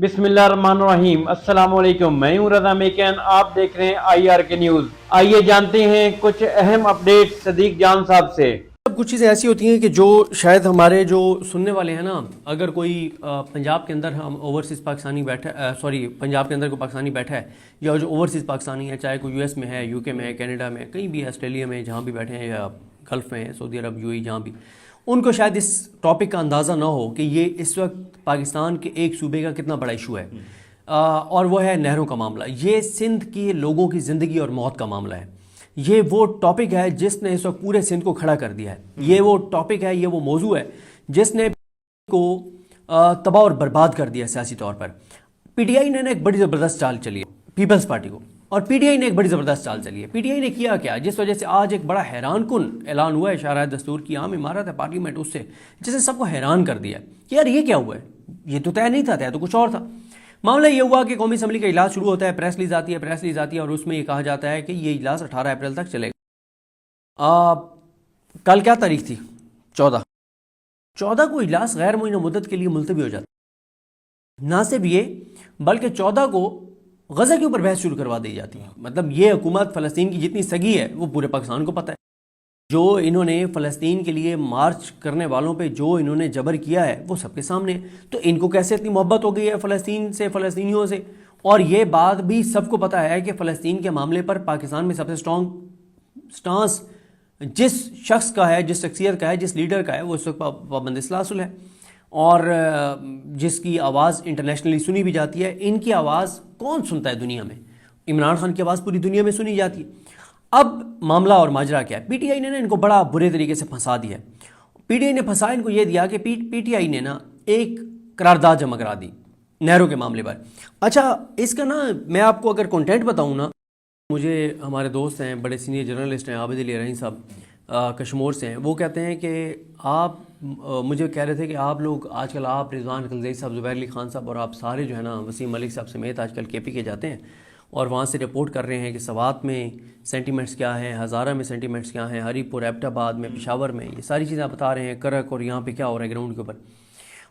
बिस्मिल्लाहिर्रहमानिर्रहीम। अस्सलाम वालेकुम। मैं हूं रज़ा मेकन, आप देख रहे हैं IRK न्यूज़। आइए जानते हैं कुछ अहम अपडेट सदीक जान साहब से। अब कुछ चीज़ें ऐसी होती हैं कि जो शायद हमारे जो सुनने वाले हैं ना, अगर कोई पंजाब के अंदर हम ओवरसीज़ पाकिस्तानी बैठा पंजाब के अंदर कोई पाकिस्तानी बैठा है या जो ओवरसीज़ पाकिस्तानी है, चाहे कोई US में है, UK में है, कनाडा में, कहीं भी ऑस्ट्रेलिया में, जहाँ भी बैठे हैं, या गल्फ़ में है, सऊदी अरब, UAE, जहाँ भी, उनको शायद इस टॉपिक का अंदाज़ा ना हो कि ये इस वक्त पाकिस्तान के एक सूबे का कितना बड़ा इशू है, और वो है नहरों का मामला। ये सिंध के लोगों की ज़िंदगी और मौत का मामला है। ये वो टॉपिक है जिसने इस वक्त पूरे सिंध को खड़ा कर दिया है। ये वो टॉपिक है, ये वो मौजू है जिसने को तबाह और बर्बाद कर दिया सियासी तौर पर। PTI ने एक बड़ी ज़बरदस्त चाल चली है, पीपल्स पार्टी को, और PTI ने एक बड़ी ज़बरदस्त चाल चली है। PTI ने किया क्या, जिस वजह से आज एक बड़ा हैरान कुन ऐलान हुआ है, शारायत दस्तूर की आम इमारत है पार्लियामेंट, उससे जिसने सबको हैरान कर दिया कि यार ये क्या हुआ है, ये तो तय नहीं था, तय तो कुछ और था। मामला ये हुआ कि कौमी असम्बली का इजलास शुरू होता है, प्रेस रिलीज आती है और उसमें ये कहा जाता है कि ये इजलास 18 अप्रैल तक चलेगा। कल क्या तारीख थी? 14 को इजलास गैर मुअय्यन मुद्दत के लिए मुलतवी हो जाता है। ना सिर्फ ये, बल्कि 14 को गज़ा के ऊपर बहस शुरू करवा दी जाती है। मतलब ये हुकूमत फ़लस्तीन की जितनी सगी है वो पूरे पाकिस्तान को पता है। जो इन्होंने फ़लस्तीन के लिए मार्च करने वालों पे जो इन्होंने जबर किया है वो सबके सामने है। तो इनको कैसे इतनी मोहब्बत हो गई है फ़लस्तीन से, फ़लस्तीनियों से? और ये बात भी सबको पता है कि फ़लस्तीन के मामले पर पाकिस्तान में सबसे स्ट्रॉन्ग स्टांस जिस शख्स का है, जिस शख्सियत का है, जिस लीडर का है, वो इस वक्त पाबंद इस्लासुल है, और जिसकी आवाज़ इंटरनेशनली सुनी भी जाती है। इनकी आवाज़ कौन सुनता है दुनिया में? इमरान खान की आवाज़ पूरी दुनिया में सुनी जाती है। अब मामला और माजरा क्या है? PTI ने इनको बड़ा बुरे तरीके से फंसा दिया। PTI ने फंसा इनको ये दिया कि PTI ने ना एक करारदाद जमा करा दी नहरों के मामले पर। अच्छा, इसका ना मैं आपको अगर कंटेंट बताऊं ना, मुझे हमारे दोस्त हैं, बड़े सीनियर जर्नलिस्ट हैं, आबिद अली रहीम साहब कश्मीर से हैं, वो कहते हैं कि आप मुझे कह रहे थे कि आप लोग आजकल, आप रिजवान खलजी साहब, ज़ुबैर अली खान साहब और आप सारे जो है ना, वसीम मलिक साहब समेत आजकल KP के जाते हैं और वहाँ से रिपोर्ट कर रहे हैं कि सवात में सेंटीमेंट्स क्या हैं, हज़ारा में सेंटीमेंट्स क्या हैं, हरीपुर, एबटाबाद में, पेशावर में, ये सारी चीज़ें आप बता रहे हैं, करक और यहाँ पे क्या हो रहा है ग्राउंड के ऊपर।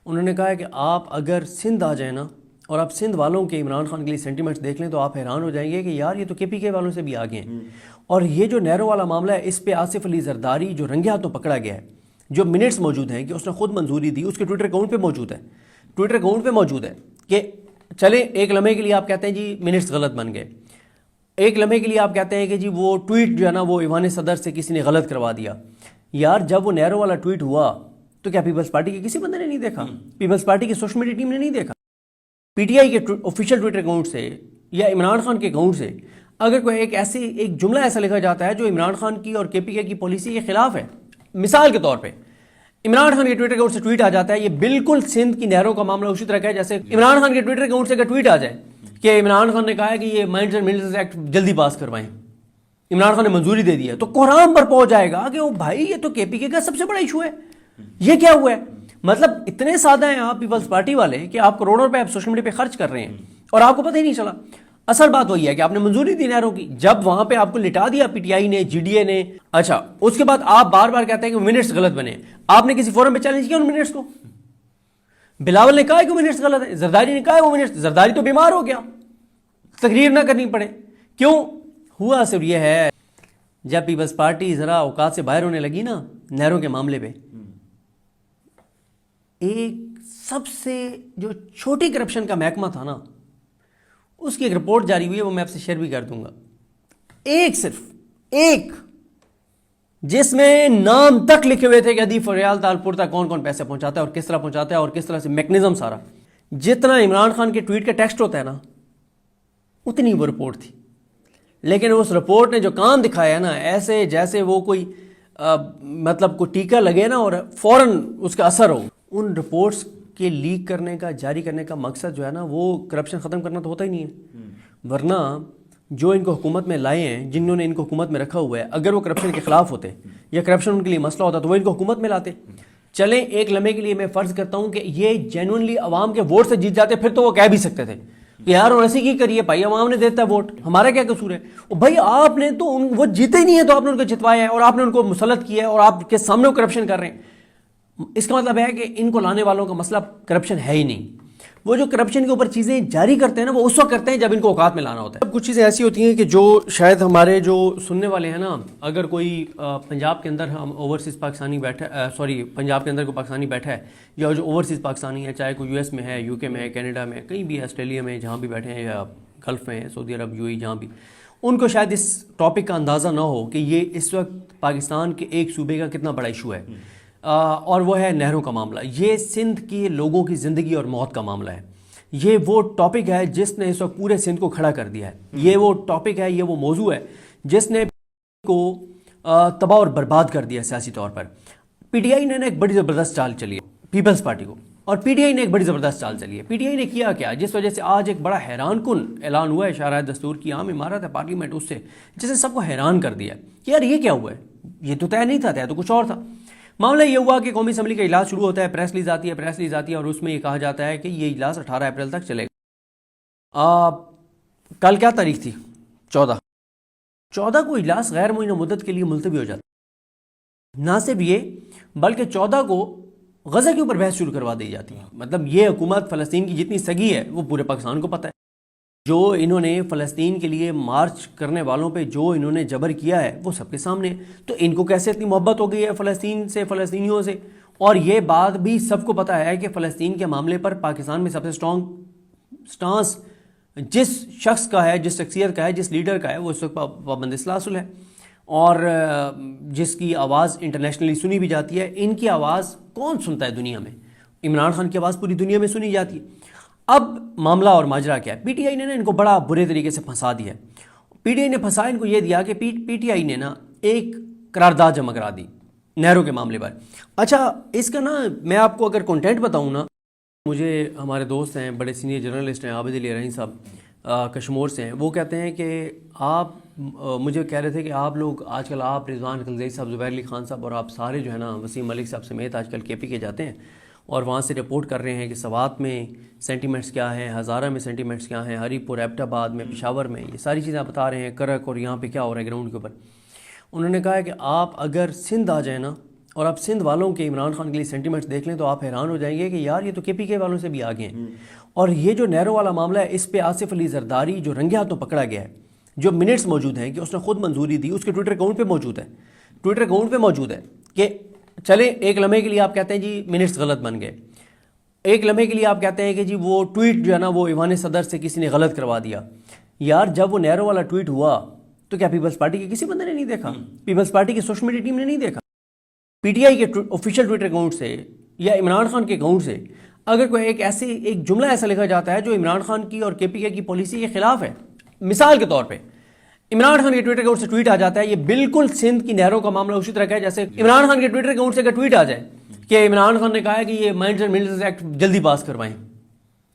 उन्होंने कहा है कि आप अगर सिंध आ जाए ना और आप सिंध वालों के इमरान खान के लिए सेंटीमेंट्स देख लें तो आप हैरान हो जाएंगे कि यार ये तो KPK वालों से भी आगे हैं। और ये जो नहरों वाला मामला है, इस पर आसिफ अली जरदारी जो रंगे हाथों पकड़ा गया है, जो मिनट्स मौजूद हैं कि उसने खुद मंजूरी दी, उसके ट्विटर अकाउंट पे मौजूद है कि चले एक लम्हे के लिए आप कहते हैं जी मिनट्स गलत बन गए, एक लम्हे के लिए आप कहते हैं कि जी वो ट्वीट जो है ना वो ईवान सदर से किसी ने गलत करवा दिया। यार जब वो नहरों वाला ट्वीट हुआ तो क्या पीपल्स पार्टी के किसी बंदे ने नहीं देखा? पीपल्स पार्टी की सोशल मीडिया टीम ने नहीं देखा? PTI के ऑफिशियल ट्विटर अकाउंट से या इमरान खान के अकाउंट से अगर कोई एक जुमला ऐसा लिखा जाता है जो इमरान खान की और KPK की पॉलिसी के खिलाफ है, मिसाल के तौर पे इमरान खान के ट्विटर अकाउंट से ट्वीट आ जाता है, ये बिल्कुल सिंध की नहरों का मामला उसी तरह का है जैसे इमरान खान के ट्विटर अकाउंट से अगर ट्वीट आ जाए कि इमरान खान ने कहा है कि ये माइंड्स एंड मिनरल्स एक्ट जल्दी पास करवाएं, इमरान खान ने मंजूरी दे दी है, तो कोहराम पर पहुंच जाएगा कि ओ भाई ये तो KPK का सबसे बड़ा इशू है, ये क्या हुआ है? मतलब इतने सादा हैं आप पीपल्स पार्टी वाले कि आप करोड़ों रुपए आप सोशल मीडिया पे खर्च कर रहे हैं और आपको पता ही नहीं चला। असल बात वही है कि आपने मंजूरी दी नहरों की, जब वहां पे आपको लिटा दिया PTI ने, GDA ने। अच्छा, उसके बाद आप बार बार कहते हैं कि मिनट्स गलत बने। आपने किसी फोरम पे चैलेंज किया उन मिनट्स को? बिलावल ने कहा है कि मिनट्स गलत है, जरदारी ने कहा है वो मिनट्स, जरदारी तो बीमार हो गया, तकरीर ना करनी पड़े। क्यों हुआ? सिर्फ ये है जब पीपल्स पार्टी जरा औकात से बाहर होने लगी ना नहरों के मामले पे, एक सबसे जो छोटी करप्शन का महकमा था ना, उसकी एक रिपोर्ट जारी हुई है, वो मैं आपसे शेयर भी कर दूंगा। सिर्फ एक जिसमें नाम तक लिखे हुए थे कि अदीफ फरियाल तालपुर तक कौन कौन पैसे पहुंचाता है और किस तरह पहुंचाता है और किस तरह से मैकेनिज्म सारा, जितना इमरान खान के ट्वीट का टेक्स्ट होता है ना, उतनी वो रिपोर्ट थी। लेकिन उस रिपोर्ट ने जो काम दिखाया है ना, ऐसे जैसे वो कोई मतलब कोई टीका लगे ना और फौरन उसका असर हो। उन रिपोर्ट्स के लीक करने का, जारी करने का मकसद जो है ना, वो करप्शन ख़त्म करना तो होता ही नहीं है। वरना जो इनको हुकूमत में लाए हैं, जिन्होंने इनको हुकूमत में रखा हुआ है, अगर वो करप्शन के खिलाफ होते या करप्शन उनके लिए मसला होता तो वो इनको हुकूमत में लाते। चलें एक लम्हे के लिए मैं फ़र्ज़ करता हूँ कि ये जेन्युइनली अवाम के वोट से जीत जाते, फिर तो वो कह भी सकते थे कि यार और ऐसी की करिए भाई, अवाम ने देता है वोट, हमारा क्या कसूर है? भाई आपने तो वो जीते ही नहीं है तो आपने उनको जितवाया है और आपने उनको मुसल्लत किया है और आपके सामने वो करप्शन कर रहे हैं। इसका मतलब है कि इनको लाने वालों का मसला करप्शन है ही नहीं। وہ جو کرپشن کے اوپر چیزیں جاری کرتے ہیں نا وہ اس وقت کرتے ہیں جب ان کو اوقات میں لانا ہوتا ہے. کچھ چیزیں ایسی ہوتی ہیں کہ جو شاید ہمارے جو سننے والے ہیں نا, اگر کوئی پنجاب کے اندر ہم اوورسیز پاکستانی بیٹھا پنجاب کے اندر کوئی پاکستانی بیٹھا ہے یا جو اوورسیز پاکستانی ہے, چاہے کوئی یو ایس میں ہے, یو کے میں ہے, کینیڈا میں, کہیں بھی ہے, آسٹریلیا میں, جہاں بھی بیٹھے ہیں, یا گلف میں ہیں, سعودی عرب, یو اے, جہاں بھی, ان کو شاید اس ٹاپک کا اندازہ نہ ہو کہ یہ اس وقت پاکستان کے ایک صوبے کا کتنا بڑا ایشو ہے, اور وہ ہے نہروں کا معاملہ. یہ سندھ کے لوگوں کی زندگی اور موت کا معاملہ ہے. یہ وہ ٹاپک ہے جس نے اس وقت پورے سندھ کو کھڑا کر دیا ہے. یہ وہ ٹاپک ہے, یہ وہ موضوع ہے جس نے کو تباہ اور برباد کر دیا سیاسی طور پر. پی ٹی آئی نے ایک بڑی زبردست چال چلی ہے پیپلز پارٹی کو, اور پی ٹی آئی نے ایک بڑی زبردست چال چلی ہے. پی ٹی آئی نے کیا کیا جس وجہ سے آج ایک بڑا حیران کن اعلان ہوا ہے شاہراہ دستور کی عام عمارت ہے پارلیمنٹ, اس سے جس نے سب کو حیران کر دیا کہ یار یہ کیا ہوا ہے, یہ تو طے نہیں تھا, طے تو کچھ اور تھا. معاملہ یہ ہوا کہ قومی اسمبلی کا اجلاس شروع ہوتا ہے, پریس ریلیز آتی ہے اور اس میں یہ کہا جاتا ہے کہ یہ اجلاس 18 اپریل تک چلے گا. کل کیا تاریخ تھی؟ 14 کو اجلاس غیر معینہ مدت کے لیے ملتوی ہو جاتا ہے. نہ صرف یہ بلکہ 14 کو غزہ کے اوپر بحث شروع کروا دی جاتی ہے. مطلب یہ حکومت فلسطین کی جتنی سگی ہے وہ پورے پاکستان کو پتہ ہے. جو انہوں نے فلسطین کے لیے مارچ کرنے والوں پہ جو انہوں نے جبر کیا ہے وہ سب کے سامنے ہے. تو ان کو کیسے اتنی محبت ہو گئی ہے فلسطین سے, فلسطینیوں سے, اور یہ بات بھی سب کو پتہ ہے کہ فلسطین کے معاملے پر پاکستان میں سب سے سٹرانگ سٹانس جس شخص کا ہے, جس شخصیت کا ہے, جس لیڈر کا ہے, وہ اس وقت پابند سلاسل ہے, اور جس کی آواز انٹرنیشنلی سنی بھی جاتی ہے. ان کی آواز کون سنتا ہے دنیا میں؟ عمران خان کی آواز پوری دنیا میں سنی جاتی ہے. اب معاملہ اور ماجرا کیا ہے؟ پی ٹی آئی نے ان کو بڑا برے طریقے سے پھنسا دیا. پی ٹی آئی نے پھنسا ان کو یہ دیا کہ پی ٹی آئی نے نا ایک قرارداد جمع کرا دی نہروں کے معاملے پر. اچھا اس کا نا میں آپ کو اگر کنٹینٹ بتاؤں نا, مجھے ہمارے دوست ہیں, بڑے سینئر جرنلسٹ ہیں, عابد علی رحیم صاحب کشمور سے ہیں, وہ کہتے ہیں کہ آپ مجھے کہہ رہے تھے کہ آپ لوگ آج کل, آپ رضوان کلزئی صاحب, زبیر علی خان صاحب, اور آپ سارے جو ہے نا وسیم ملک صاحب سمیت آج کل کے پی کے جاتے ہیں اور وہاں سے رپورٹ کر رہے ہیں کہ سوات میں سینٹیمنٹس کیا ہیں, ہزارہ میں سینٹیمنٹس کیا ہیں, ہری پور, ایبٹ آباد میں, پشاور میں, یہ ساری چیزیں آپ بتا رہے ہیں, کرک اور یہاں پہ کیا ہو رہا ہے گراؤنڈ کے اوپر. انہوں نے کہا ہے کہ آپ اگر سندھ آ جائیں نا اور آپ سندھ والوں کے عمران خان کے لیے سینٹیمنٹس دیکھ لیں تو آپ حیران ہو جائیں گے کہ یار یہ تو کے پی کے والوں سے بھی آگے ہیں. اور یہ جو نہروں والا معاملہ ہے, اس پہ آصف علی زرداری جو رنگے ہاتھوں پکڑا گیا ہے, جو منٹس موجود ہیں کہ اس نے خود منظوری دی, اس کے ٹویٹر اکاؤنٹ پہ موجود ہے کہ چلے ایک لمحے کے لیے آپ کہتے ہیں جی منٹس غلط بن گئے, ایک لمحے کے لیے آپ کہتے ہیں کہ جی وہ ٹویٹ جو ہے نا وہ ایوان صدر سے کسی نے غلط کروا دیا. یار جب وہ نہروں والا ٹویٹ ہوا تو کیا پیپلز پارٹی کے کسی بندے نے نہیں دیکھا؟ پیپلز پارٹی کی سوشل میڈیا ٹیم نے نہیں دیکھا؟ پی ٹی آئی کے آفیشیل ٹویٹر اکاؤنٹ سے یا عمران خان کے اکاؤنٹ سے اگر کوئی ایک جملہ ایسا لکھا جاتا ہے جو عمران خان کی اور کے پی کے کی پالیسی کے خلاف ہے, مثال کے طور پہ عمران خان کے ٹویٹر اکاؤنٹ سے ٹویٹ آ جاتا ہے, یہ بالکل سندھ کی نہروں کا معاملہ اسی طرح کا ہے جیسے عمران خان کے ٹویٹر اکاؤنٹ سے اگر ٹویٹ آ جائے کہ عمران خان نے کہا ہے کہ یہ مائنڈز اینڈ ملز ایکٹ جلدی پاس کروائیں,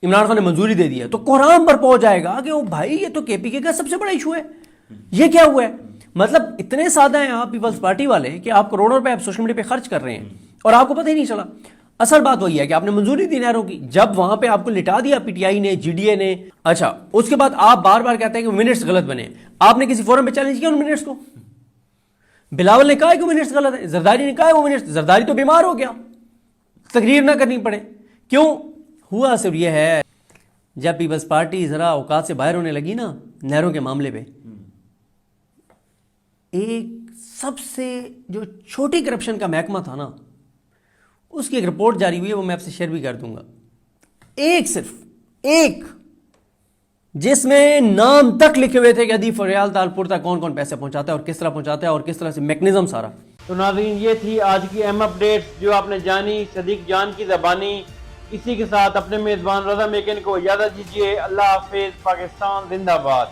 عمران خان نے منظوری دے دی ہے, تو کوہرام پر پہنچ جائے گا کہ وہ بھائی یہ تو کے پی کے کا سب سے بڑا ایشو ہے, یہ کیا ہوا ہے. مطلب اتنے سادہ ہیں آپ پیپلز پارٹی والے کہ آپ کروڑوں روپے آپ سوشل میڈیا پہ خرچ کر رہے ہیں اور آپ کو پتہ ہی نہیں چلا. اصل بات وہی ہے کہ آپ نے منظوری دی نہروں کی, جب وہاں پہ آپ کو لٹا دیا پی ٹی آئی نے, جی ڈی اے نے, اچھا اس کے بعد آپ بار بار کہتے ہیں کہ منٹس غلط بنے. آپ نے کسی فورم پہ چیلنج کیا ان منٹس کو؟ بلاول نے کہا کہ منٹس غلط ہے, زرداری نے کہا ہے وہ منٹس, زرداری تو بیمار ہو گیا, تقریر نہ کرنی پڑے. کیوں ہوا؟ صرف یہ ہے جب پیپلز پارٹی ذرا اوقات سے باہر ہونے لگی نا نہروں کے معاملے پہ, ایک سب سے جو چھوٹی کرپشن کا محکمہ تھا نا اس کی ایک رپورٹ جاری ہوئی ہے, وہ میں آپ سے شیئر بھی کر دوں گا. صرف ایک جس میں نام تک لکھے ہوئے تھے کہ ادیب فریال تالپور تک کون کون پیسے پہنچاتا ہے اور کس طرح پہنچاتا ہے اور کس طرح سے میکنزم سارا. تو ناظرین یہ تھی آج کی اہم اپڈیٹس جو آپ نے جانی صدیق جان کی زبانی. اسی کے ساتھ اپنے میزبان رضا میکن کو اجازت دیجیے. اللہ حافظ. پاکستان زندہ باد.